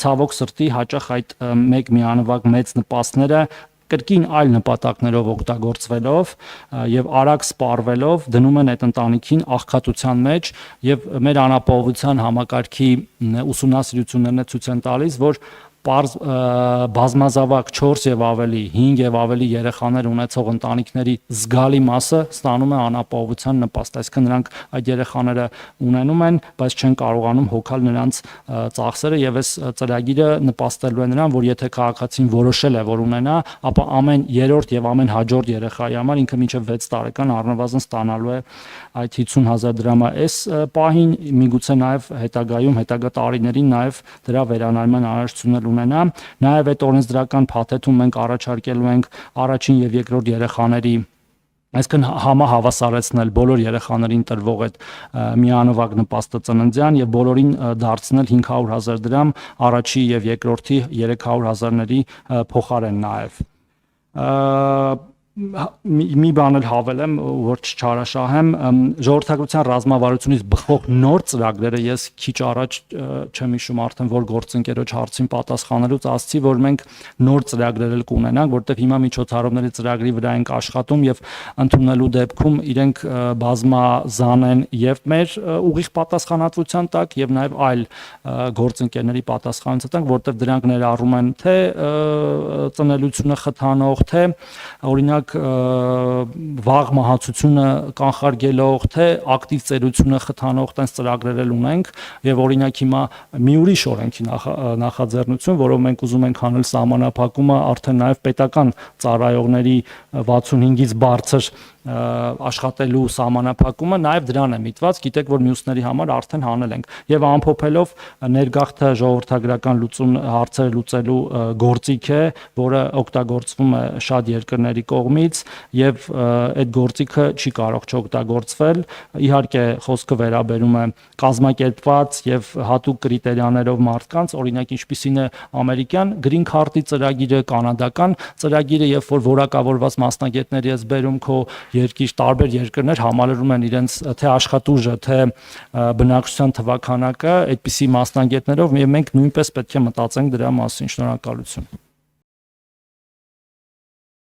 ցավոք սրտի հաճախ այդ մեկ միանվագ մեծ նպաստները կրկին այլ նպատակներով օգտագործվելով եւ արագ սպառվելով դնում են այդ ընտանիքին աղքատության մեջ եւ մեր անապահովության համակարգի ուսումնասիրություններն ցույց են տալիս, որ բազմազավակ 4 եւ ավելի, 5 եւ ավելի երեխաներ ունեցող ընտանիքների զգալի մասը ստանում է անապահովության նպաստ, այսինքն նրանք այդ երեխաները ունենում են, բայց չեն կարողանում հոգալ նրանց ծախսերը եւ այս ծրագիրը նպաստելու է նրան, որ եթե քաղաքացին որոշել է, որ ունենա, ապա ամեն երրորդ եւ ամեն հաջորդ երեխայի համար ինքը մինչեւ 6 տարեկան առնվազն ստանալու է այդ 50,000 դրամը։ Այս պահին միգուցե նաեւ հետագա տարիներին նաեւ դրա վերանայման անհրաժեշտություն ունենա, նաև այդ օրենսդրական փաթեթում մենք առաջարկելու ենք առաջին եւ երկրորդ երեխաների այսինքն համահավասարեցնել բոլոր երեխաներին տրվող այդ միանվագ նպաստը ծննդյան եւ բոլորին դարձնել 500,000 դրամ առաջի եւ երկրորդի 300,000-ների փոխարեն նաեւ մի բան էլ հավելեմ, որ չչարաշահեմ, ժողովրդագրության ռազմավարությունից բխող նոր ծրագրերը ես քիչ առաջ չեմ հիշում արդեն որ գործընկերոջ հարցին պատասխանելուց ասացի, որ մենք նոր ծրագրեր էլ կունենանք, որտեղ հիմա միջոցառումների ծրագրի վրա ենք աշխատում եւ ընդունելու դեպքում իրենք բազմազան են եւ մեր ուղիղ պատասխանատվության տակ եւ նաեւ այլ գործընկերների պատասխանատվության տակ, որտեղ դրանք ներառում են թե ծնելիությունը խթանող, թե օրինակ վաղ մահացությունը կանխարգելող, թե ակտիվ ծերությունը խթանող տես ծրագրեր ունենք եւ օրինակ հիմա մի ուրիշ օրենքի նախաձեռնություն, որով մենք ուզում ենք անել սահմանափակումը արդեն նաեւ պետական ծառայողների 65-ից բարձր աշխատելու սահմանափակումը նաև դրան է միտված, գիտեք որ մյուսների համար արդեն հանել ենք եւ ամփոփելով ներգաղթը ժողովրդագրական հարցերը լուծելու գործիք է, որը օգտագործվում է շատ երկրների կողմից եւ այդ գործիքը չի կարող չօգտագործվել, իհարկե խոսքը վերաբերում է կազմակերպված եւ հատուկ կրիտերիաներով մարդկանց, օրինակ ինչպիսին է ամերիկյան գրին քարտի ծրագիրը, կանադական ծրագիրը, երբ որ որակավորված մասնագետների ես բերում քո երկիր տարբեր երկրներ համալրում են իրենց թե աշխատուժը, թե բնակչության թվաքանակը այդպիսի մասնագետներով եւ մենք նույնպես պետք է մտածենք դրա մասին։ Շնորհակալություն։